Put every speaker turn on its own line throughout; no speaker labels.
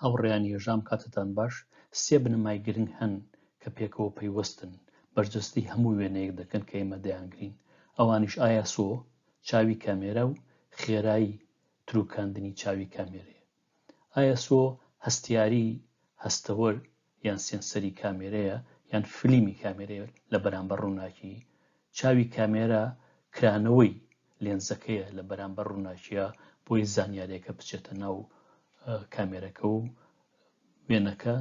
هاوڕێیان هێژام کاتتان باش 3 بنەمای گرنگ هەن کە پێکەوە پەیوەستن بەرجەستەی هەموو وێنەیەک دەکەن کە ئێمە دەیانگرین ئەوانیش ISO چاوی کامێرە و خێرایی تروکاندنی چاوی کامێرەیە ISO هەستیاری هەستەوەر یان سێنسەری کامێرەیە یان فلیمی کامێرەیە لە بەرامبەر ڕووناکی چاوی کامێرە کرانەوەی لێنزەکەیە لە بەرامبەر ڕووناکیە بۆی زانیاریەکە بچێتە ناو کامێرەکە و وێنەکە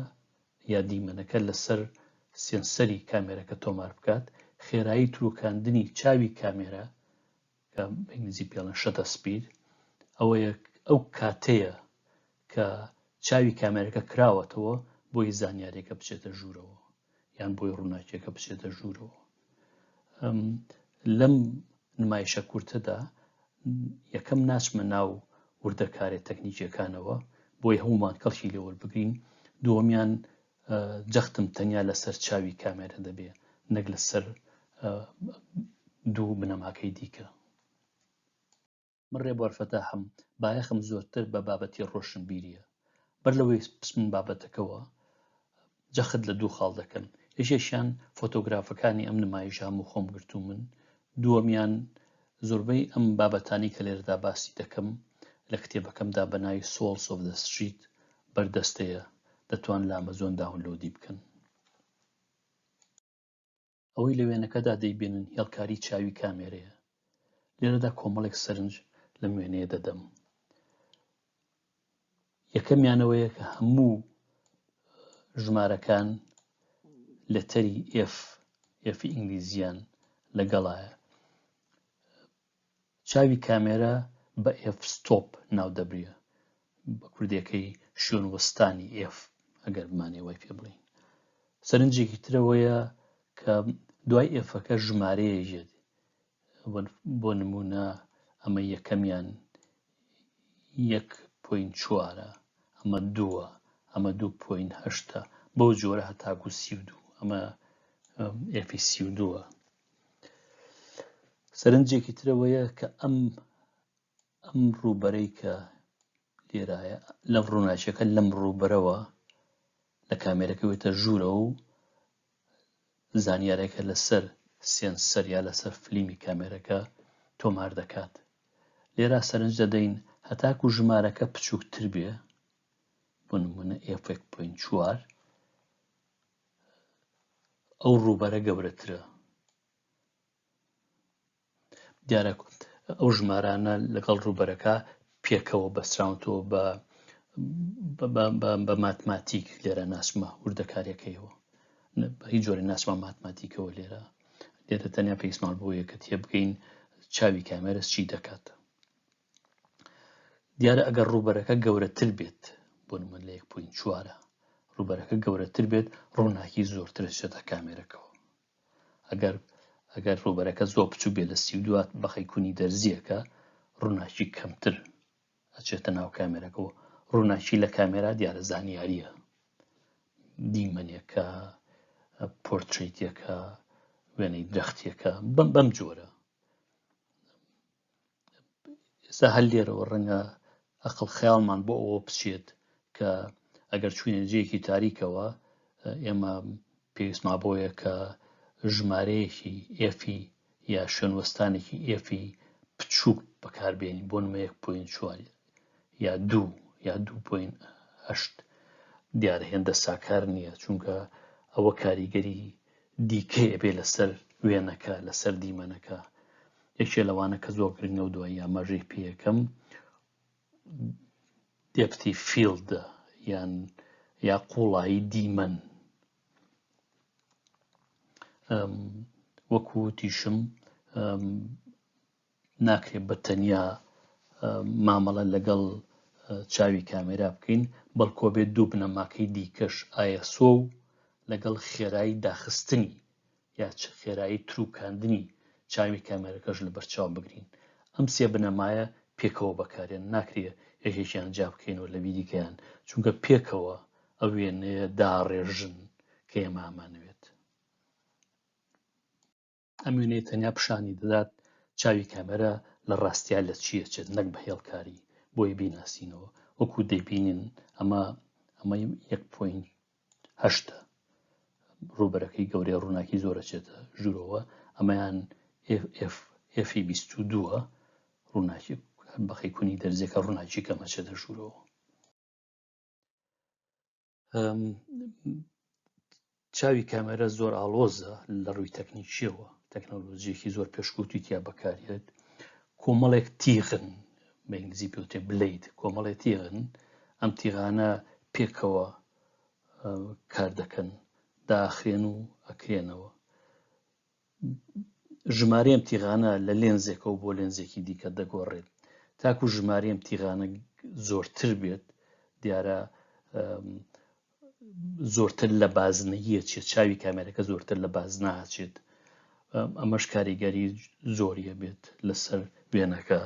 یا دیمەنەکە لەسەر سێنسەری کامێرەکە تۆمار بکات خێرایی تروکاندنی چاوی کامێرە کە بە ئینگلیزی پێڵێن شەتە سپید ئەو کاتەیە کە چاوی کامێرەکە کراوەتەوە بۆی زانیاریەکە بچێتە ژوورەوە یان بۆی ڕووناکیەکە بچێتە ژوورەوە لەم نمایشە کورتەدا یەکەم ناچمە ناو وردەکارێ تەکنیکیەکانەوە بۆی هەمومان کەڵکی لێ وەربگرین دووەمیان جەختم تەنیا لەسەر چاوی کامێرە دەبێ نەک لەسەر دوو بنەماکەی دیکە من ڕێبوارفەتاحم بایەخم زۆرتر بە بابەتی ڕۆشنبیریە بەر لەوەی پسم بابەتەکەوە جەخت لە دوو خاڵ دەکەم یەکێکیان فۆتۆگرافەکانی ئەم نمایشە هەموو خۆم گرتو من دووەمیان زۆربەی ئەم بابەتانی کە لێرەدا باسی دەکەم لە کتێبەکەمدا بە ناوی Souls of the Street بەردەستەیە دەتوان لە ئامەزۆن داونلۆدی بکەن ئەوەی لە وێنەکەدا دەیبینن هێڵکاری چاوی کامێرەیە لێرەدا کۆمەڵێک سەرنج لەم وێنەیە دەدەم یەکەمیانەوەیە کە هەموو ژمارەکان لەتەری F ئینگلیزیان لەگەڵایە چاوی کامێرە بە F stop ناو دەبرێ بە کوردیەکەی شوێن وەستانی F ئەگەر بمانێ وای پێ بڵین سەرنجێکی ترەوەیە کە دوای Fەکە ژمارەیەژێت بۆ نمونە ئەمە یەکەمیان 1.4 ئەمە 2 ئەمە 2.8 بەو جۆرە هەتاکو 32 ئەمە F 32 سەرنجێکی ترەوەیە کە ئەم ڕووبەرەی کە لێرایە لەم ڕووناچیەکە لەم ڕووبەرەوە لە کامێرەکەوێتە ژوورە و زانیارێکە لەسەر سێنسەر یا لەسەر فلیمی کامێرەکە تۆمار دەکات لێرە سەرنج دەدەین هەتاکو ژمارەکە بچووکتر بێ بۆ نمونە F1.4 ئەو ڕووبەرە گەورەترە دیارە ئەو ژمارانە لەگەڵ ڕووبەرەکە پێکەوە بەستراونەوە بە ماتماتیک لێرە ناسمە وردەکاریەکەیەوە هیچ جۆری ناسمە ماتماتیکەوە لێرە تەنیا پێویستمان بۆیە کە تێبگەین چاوی کامێرە چی دەکات دیارە ئەگەر ڕووبەرەکە گەورەتر بێت بۆ نمونە لە 1.4 ڕووبەرەکە گەورەتر بێت ڕووناکی زۆرتر چێتە کامێرەکەەوە ئەگەر ڕووبەرەکە زۆر بچوو بێت لە 32 بەخەی کونی دەرزیەکە ڕووناکی کەمتر ئەچێتە ناو کامێرەکەەوە ڕووناکی لە کامێرا دیارە زانیاریە دیمەنێکە پۆرتریتێکە وێنەی درەختێکە بەم جۆرە ئێستا هەل لێرەوە ڕەنگە ئەقڵ خەیاڵمان بۆ ئەوە بچێت کە ئەگەر چوینە جێیەکی تاریکەوە ئێمە پێویستمان بۆیە کە ژمارەیەکی ئێفی یا شوێنوەستانێکی ئێفی بچووک بەکاربێنی بۆ نمە 1.4 یا 2 یا 2.8 دیارە هێندە ساکار نییە چونکە ئەوە کاریگەری دیکەیە بێ لەسەر وێنەکە لەسەر دیمەنەکە یەکێ لەوانە کە زۆر گرنگە و دوای یامەژەی پێیەکەم دێپتی فیلدە یا قوڵایی دیمەن وەکو تیشم ناکرێت بە تەنیا مامەڵە لەگەڵ چاوی کامێرا بکەین بەڵکۆ بێت دوو بنەماکەی دیکەش ISO و لەگەڵ خێرایی داخستنی یا خێرایی تروکاندنی چاوی کامێرەکەش لە بەرچاو بگرین ئەم سێ بنەمایە پێکەوە بەکارێن ناکرێت یەکێکیان جا بکەینەوە لە بیدیکەیان چونکە پێکەوە ئەو وێنەیە داڕێژن کە ئێمە ئامانەوێت ئەم وێنەیە تەنیا پیشانی دەدات چاوی کامێرە لە ڕاستیا لە چیە چێت نەک بە هێڵکاری بۆی بیناسینەوە وەکو دەیبینین ئەمە ئەمە 1.8 ڕوبەرەکەی گەورەی ڕووناکی زۆرەچێتە ژوورەوە ئەمەیان F22 ڕووناکی بەخەی کونی دەرزێکە ڕووناکی کەمەچێتە ژوورەوە. چاوی کامێرە زۆر ئاڵۆزە لە ڕووی تەکنیکیەوە، تەکنۆلۆژیەکی زۆر پێشکەوتووی تیا بەکارهێت. کۆمەڵێک تیغن بە ئینگلیزی پێوتێ بلەید، کۆمەڵێک تیغن، ئەم تیغانە پێکەوە کار دەکەن، داخرێن و ئەکرێنەوە. ژمارە ئەم تیغانە لە لێنزێکەوە بۆ لێنزێکی دیکە دەگۆڕێت. تاکو ژمارە ئەم تیغانە زۆرتر بێت دیارە زۆرتر لە بازنەیە چێت، چاوی کامێرەکە زۆرتر لە بازنە هاچێت. ئەمەش کاریگەری زۆریە بێت لەسەر وێنەکە،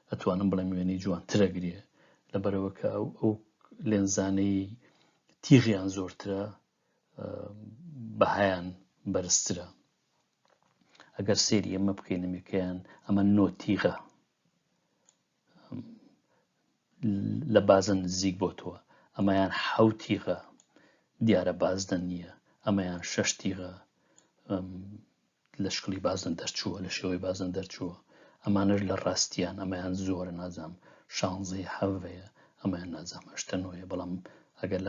ئەتوانم بڵێم وێنەی جوانترە گرێ لەبەرەوە کە ئەو لێنزانەی تیغیان زۆرترە، بەهایان بەرزترە. ئەگەر سێری ئەمە بکەین ئەمەکەیان ئەمە 9 تیغە لە بازن نزیک بۆتەوە، ئەمەیان 7 تیغە دیارە بازدە نییە، ئەمەیان 6 تیغە لە شکلی بازن دەرچووە، لە شێوەی بازن دەرچووە. ئەمانش لە ڕاستیان ئەمەیان زۆرە، نازام 16 7ەیە، ئەمەیان نازام 8 9ە، بەڵام ئەگەر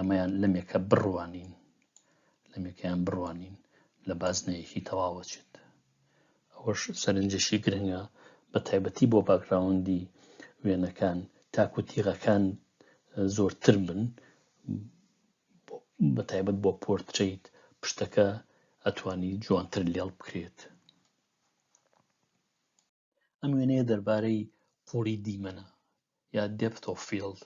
لەمێکە بڕوانین، لەمێکیان بڕوانین لە بازنەیەکی تەواوەچێت. ئەوەش سەرنجێکی گرنگە بە تایبەتی بۆ باکگراوندی وێنەکان، تاکو تیغەکان زۆرتر بن، بە تایبەت بۆ پۆرتڕیت پشتەکە ئەتوانی جوانتر لێڵ بکرێت. ئەم وێنەیە دەربارەی قوڵی دیمەنە یا depth of field.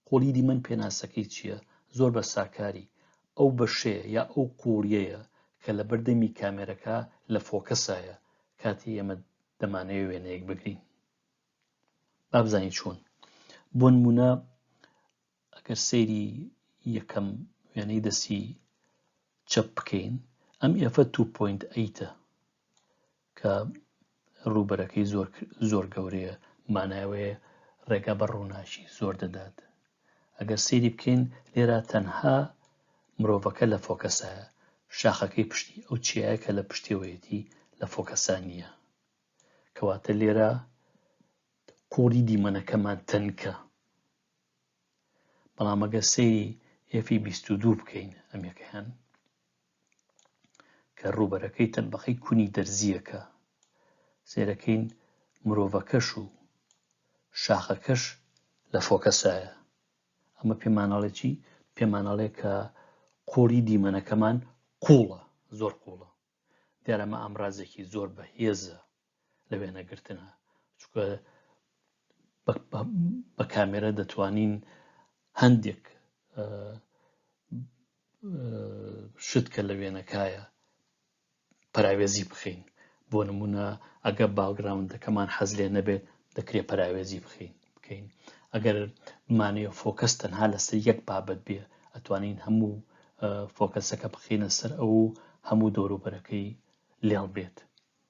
قوڵی دیمەن پێناسەکەی چییە؟ زۆر بە ساکاری ئەو بەشەیە یا ئەو قوڵیەیە کە لە بەردەمی کامێرەکە لە فۆکەسایە کاتی ئێمە دەمانەوێت وێنەیەک بگرین. با بزانین چۆن. بۆ نمونە ئەگەر سەیری یەکەم وێنەی دەستی چەپ بکەین، ئەم ئێفە 2.8ە کە ڕوبەرەکەی زۆر گەورەیە، ماناوەیە ڕێگا بە ڕووناکی زۆر دەدات. ئەگەر سەیری بکەین لێرە تەنها مرۆڤەکە لە فۆکەسایە، شاخەکەی پشتی ئەو چیایە کە لە پشتیەوەیەتی لە فۆکەسا نییە، کەواتە لێرە قوڵی دیمەنەکەمان تەنکە. بەڵام ئەگەر سەیری F22 بکەین، ئەمەکەیان کە ڕوبەرەکەی تەنبەخەی کونی دەرزیەکە، سێرەکەین مرۆڤەکەش و شاخەکەش لە فۆکەسایە. ئەمە پێمانەڵێ چی؟ پێمانەڵێ کە قوڵی دیمەنەکەمان قوڵە، زۆر قوڵە. دیارە ئەمە ئامڕازێکی زۆر بەهێزە لە وێنەگرتنە، چونکە بە کامێرە دەتوانین هەندێک شت کە لە وێنەکایە پەراوێزی بخەین. بۆ نمونە ئەگە باڵگراوندەکەمان حەز لێ نەبێت دەکرێت پەراوێزی بکەین. ئەگەر بمانەیە فۆکەس تەنها لەسەر یەک بابەت بێ، ئەتوانین هەموو فۆکەسەکە بخینە سەر ئەو هەموو دەوروبەرەکەی لێڵ بێت.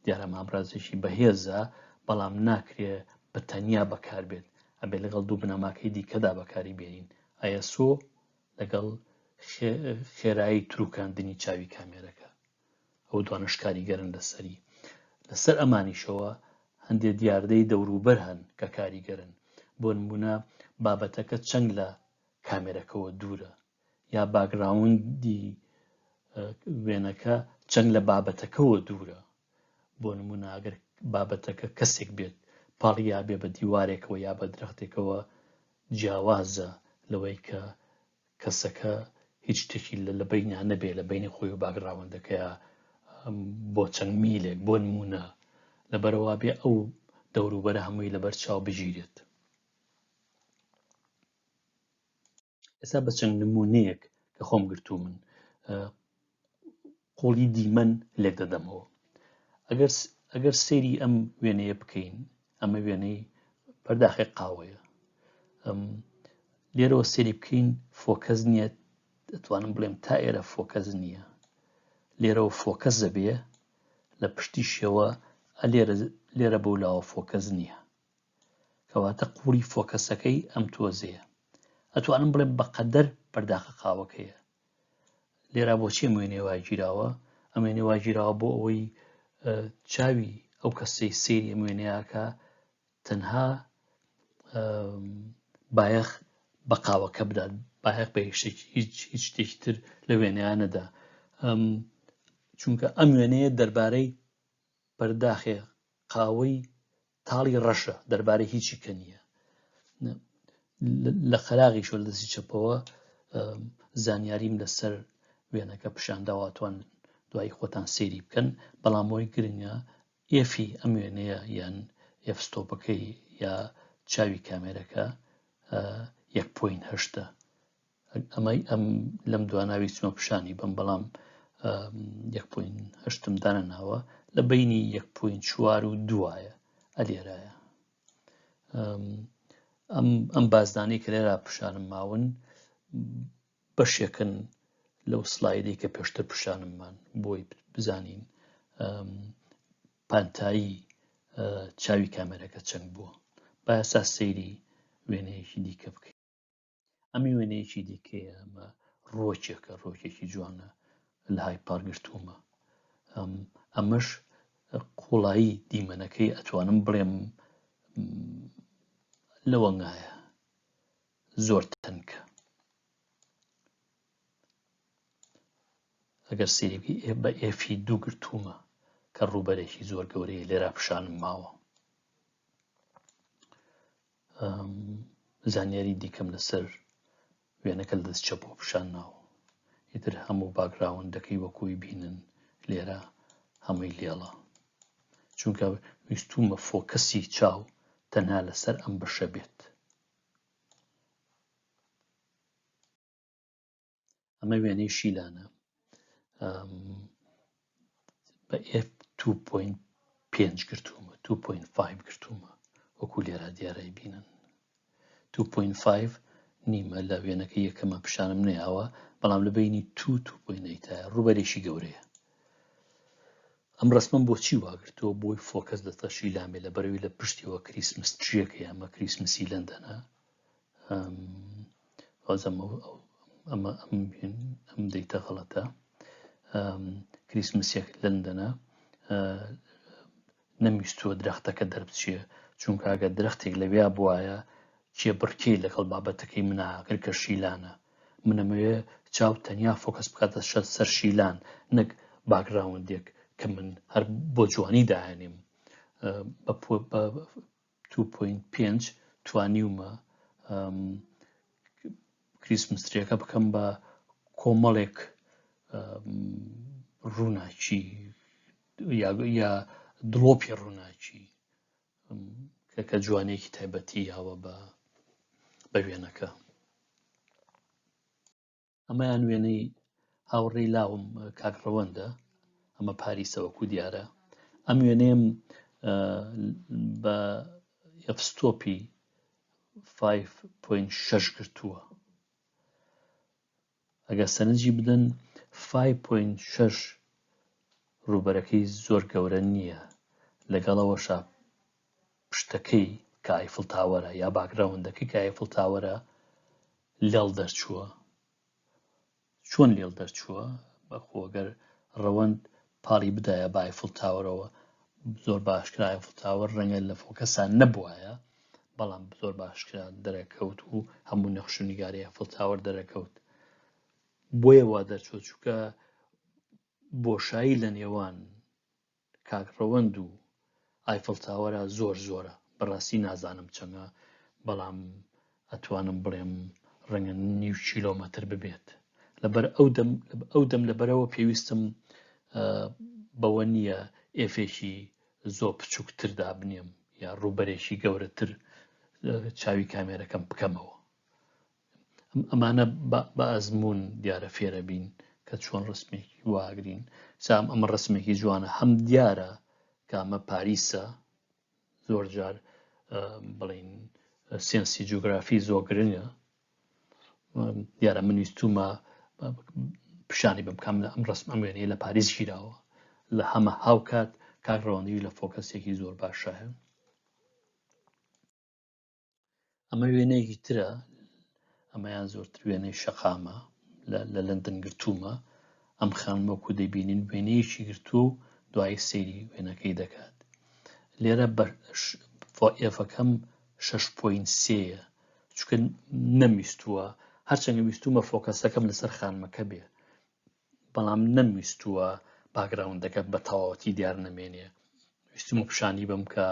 دیارە ئامڕازێکی بەهێزە، بەڵام ناکرێ بە تەنیا بەکار بێت، ئەبێ لەگەڵ دوو بنەماکەی دیکەدا بەکاری بێنین، ISO لەگەڵ خێرایی تروکاندنی چاوی کامێرەکە. ئەو دوانش کاریگەرن لەسەری. لەسەر ئەمانیشەوە هەندێک دیاردەی دەوروبەر هەن کە کاریگەرن. بۆ نمونە بابەتەکە چەند لە کامێرەکەەوە دوورە، یا باگراوندی وێنەکە چەند لە بابەتەکەەوە دوورە. بۆ نمونە ئەگەر بابەتەکە کەسێک بێت پاڵیا بێ بە دیوارێکەوە یا بە درەختێکەوە، جیاوازە لەوەی کە کەسەکە هیچ شتێکی لە بینیان نەبێ لە بینی خۆی و باگراوندەکەیە بۆ چەند میلێک. بۆ نمونە لەبەرەوە بێ ئەو دەوروبەرە هەمووی لەبەر چاو بگیرێت. ئێستا بە چەند نمونەیەک کە خۆم گرتوو من قوڵی دیمەن لێک دەدەمەوە. ئەگەر سەیری ئەم وێنەیە بکەین، ئەمە وێنەی پەرداخی قاوەیە، لێرەوە سەیری بکەین فۆکەس نییە، دەتوانم بڵێم تا ئێرە فۆکەس نییە. لێرەوە فۆکەس دەبێ، لە پشتیشەوە لێرە بەولاوە فۆکەس نییە، کەواتە قوڵی فۆکەسەکەی ئەم تۆزەیە. ئەتوانم بڵێم بەقەدەر پەرداخە قاوەکەیە. لێرا بۆچی ئەم وێنەیە وای گیراوە؟ ئەم وێنەیە وای گیراوە بۆ ئەوەی چاوی ئەو کەسەی سەیری ئەم وێنەیەکە تەنها بایەخ بە قاوەکە بدات، بایەخ بە هیچ شتێکی تر لە وێنەیە نەدا. چونکە ئەم وێنەیە دەربارەی پەرداخێ قاوەی تاڵی ڕەشە، دەربارەی هیچی کە نییە. لە خەلاغی شۆ لە دەستی چەپەوە زانیاریم لەسەر وێنەکە پیشانداواتوان دوای خۆتان سەیری بکەن، بەڵام ئەوەی گرنگە ئێفی ئەم وێنەیە یان ئێفستۆپەکەی یا چاوی کامێرەکە 1.8. ئەمەی لەم دواناوی چمە پیشانی بم، بەڵام 1.8 دانەناوە لە بینی 1.4 و 2 ئەلێرایە. ئەم بازدانەی کە لێرا پیشانم ماون بەشێکن لەو سلایدەی کە پێشتر پیشانممان بۆی بزانین پانتایی چاوی کامێرەکە چەند بووە. با ئێستا سەیری وێنەیەکی دیکە بکەین. ئەمی وێنەیەکی دیکەیە، ئەمە ڕۆکێکە، ڕۆکێکی جوانە لە هایپارگرتوومە. ئەمەش قوڵایی دیمەنەکەی ئەتوانم بڵێم لە وەنگایە زۆر تەنکە. ئەگەر سەیری بە ئێفی 2 گرتوومە کە ڕووبەرێکی زۆر گەورەیە لێرا پیشانم ماوە. زانیاری دیکەم لەسەر وێنەکە لە دەست چەپەوە پیشان ناوە. ئیتر هەموو باگراوندەکەی وەکوی بینن لێرە هەمووی لێڵە، چونکە ویستومە فۆکەسی چاو تەنها لەسەر ئەم بەشە بێت. ئەمە وێنەی شیلانە بە F2.5 گرتوومە، 2.5 گرتوومە وەکو لێرە دیارای بینن. 2.5 نیمە لە وێنەکە یەکەمە پیشانم نەیاوە، بەڵام لە بینی 2.8 ڕوبەرێکی گەورەیە. ئەم ڕسمم بۆچی واگرتەوە؟ بۆی فۆکەس لە شیلامێ لە بەرەوەی لە پشتیەوە کریسمس تریەکە، ئەمە کریسمسی لەندەنە. ئەم دەیتە غەڵەتە. کریسمسێک لەندەنە، نەمویستووە درەختەکە دەربچێ، چونکە ئەگەر درەختێک لەوێ بوایە کێبڕکێ لەگەڵ بابەتەکەی مناگر کە شیلانە. منەمەوێ چاو تەنیا فۆکەس بکاتە سەر شیلان، نەک باگراوندێک کە من هەر بۆ جوانی داهێنیم. بە 2.5 توانیومە کریسمس تریەکە بکەم بە کۆمەڵێک ڕووناچی یا دڵۆپی ڕووناچی کە جوانێکی تایبەتی هاوە بە وێنەکە. ئەمەیان وێنەی هاوڕێی لاوم کاک ڕەوەندە، ئەمە پاریسە وەکو دیارە. ئەم وێنەیەم بە ئەفستۆپی 5.6 گرتووە. ئەگەر سەرنجی بدەن 5.6 ڕووبەرەکەی زۆر گەورە نییە، لەگەڵەوەشە پشتەکەی کە ئایفڵ تاوەرە یا باگراوندەکەی کە ئایفڵ تاوەرە لێڵ دەرچووە. چۆن لێڵ دەرچووە؟ بەخۆگەر ڕەوەند پاڵی بدایە بە ئایفڵ تاوەرەوە، زۆر باشکرا ئایفڵ تاوەر ڕەنگە لە فۆکەسان نەبوایە، بەڵام زۆر باشکرا دەرەکەوت و هەموو نەخش و نیگاری ئایفڵ تاوەر دەرەکەوت. بۆیە وا دەرچووە، چونکە بۆشایی لە نێوان کاک ڕەوەند و ئایفڵ تاوەرە زۆر زۆرە. بەڕاستی نازانم چەندە، بەڵام ئەتوانم بڵێم ڕەنگە 0.5 کیلۆمەتر ببێت. لەبەر ئەو دەم لەبەرەوە پێویستم بەوە نییە ئێفێکی زۆر بچووکتر دابنێم یا ڕووبەرێکی گەورەتر چاوی کامێرەکەم بکەمەوە. ئەمانە بە ئەزموون دیارە فێرە بین کە چۆن ڕسمێکی واگرین. سام ئەمە ڕسمێکی جوانە، هەم دیارە کە ئەمە پاریسە، زۆر جار بڵین سێنسی جوگرافی زۆر گرنگە. دیارە من ویستومە پیشانی بمکەم لە ئەم ڕسم ئەم وێنەیە لە پاریس گیراوە، لە هەمە هاوکات کاک ڕەوەندی لە فۆکەسێکی زۆر باشە. ئەمە وێنەیەکی ترە، ئەمەیان زۆرتر وێنەی شەقامە لە لەندەن گرتوومە ئەم خانمەوەکو دەبینین وێنەیەکی گرتووە و دوای سەیری وێنەکەی دەکات لێرە ئێفەکەم 6.3ە چونکە نەمیستووە هەرچەندە ویستومە فۆکەسەکەم لەسەر خانمەکە بێ بەڵام نەمیستووە باگراوندەکە بە تەواوەتی دیار نەمێنێ ویستمە پیشانی بم کە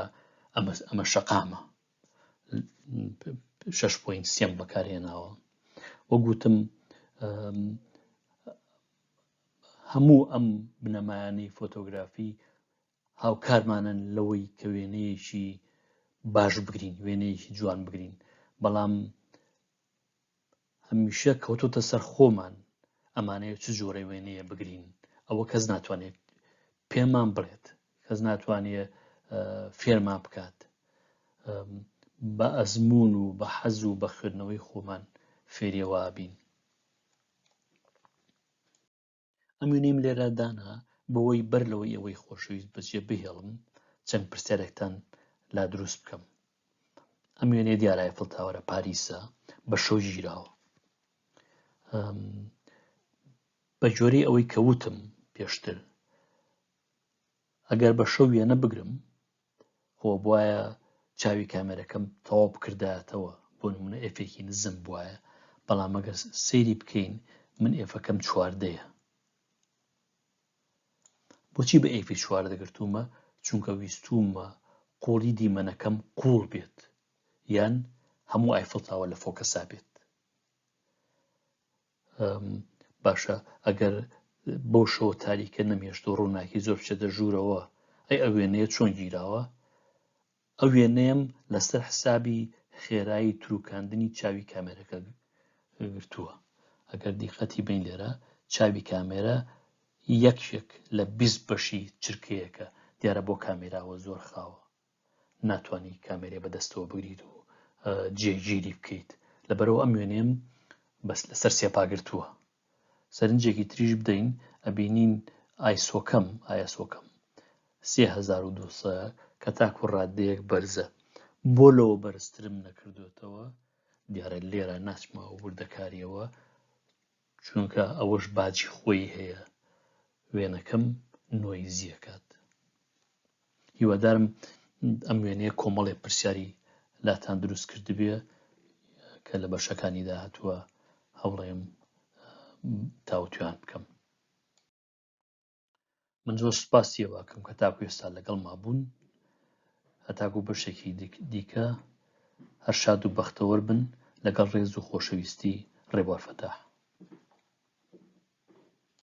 ئەمە شەقامە 6.3 بەکارهێناوە وەگوتم هەموو ئەم بنەمایانەی فۆتۆگرافی هاوکارمانن لەوەی کە وێنەیەکی باش بگرین وێنەیەکی جوان بگرین بەڵام هەمیشە کەوتۆتە سەر خۆمان ئەمانەیە چ جۆرە وێنەیە بگرین ئەوە کەس ناتوانێت پێمان بڵێت کەس ناتوانێت فێرمان بکات بە ئەزمون و بە حەز و بە خوێندنەوەی خۆمان فێریەوە بین ئەم وێنەیم لێرە دانا بەوەی بەر لەوەی ئەوەی خۆشەویست بەجێ بهێڵم چەند پرسیارێکتان لا دروست بکەم ئەم وێنەی دیارە ئایفڵ تاوەرە پاریسە بە شەو ژیراوە بە جۆرەی ئەوەی کە وتم پێشتر ئەگەر بە شەو وێنە بگرم خۆ بواە چاوی کامێرەکەم تەواو بکردایەتەوە بۆ نمونە ئێفێکی نزم بواە بەڵام ئەگەر سەیری بکەین من ئێفەکەم 4دەیە بۆچی بە ئێفی 4 گرتوومە چونکە ویستومە قۆڵی دیمەنەکەم قوڵ بێت یان هەموو ئایفڵ تاوە لە فۆکەسا بێت باشە ئەگەر بەو شەوە تاریکە نەمێشت و ڕووناکی زۆر بچێتە ژوورەوە ئەو وێنەیە چۆن گیراوە ئەو وێنەیەم لەسەر حسابی خێرایی تروکاندنی چاوی کامێرەکە گرتووە ئەگەر دیقەتی بین لێرە چاوی کامێرە یەکێک لە 20 بەشی چرکەیەکە دیارە بۆ کامێراوە زۆر خاوە ناتوانانی کامێرە بەدەستەوە بگریت و جێگیری بکەیت لەبەرەوە ئەم وێنەیەم بەس لەسەر سێپا گرتووە سەرنجێکی تریش بدەین ئەبینین ئایسۆکەم 3200 کە تاکو ڕادەیەک بەرزە بۆ لەوە بەرزترم نەکردوێتەوە دیارە لێرە ناچمەوە وردەکاریەوە چونکە ئەوەش باجی خۆی هەیە وێنەکەم نۆیزیەکات هیوادارم ئەم وێنەیە کۆمەڵێ پرسیاری لاتان دروست کردبێ کە لە بەشەکانی داهاتووە هەوڵێم تاوتویان بکەم من زۆر سوپاسیەوە کەم کە تاکو ئێستا لەگەڵ مابوون هەتاکو بەشێکی دیکە هەر شاد و بەختەوەر بن لەگەڵ ڕێز و خۆشەویستی ڕێبوار فەتاح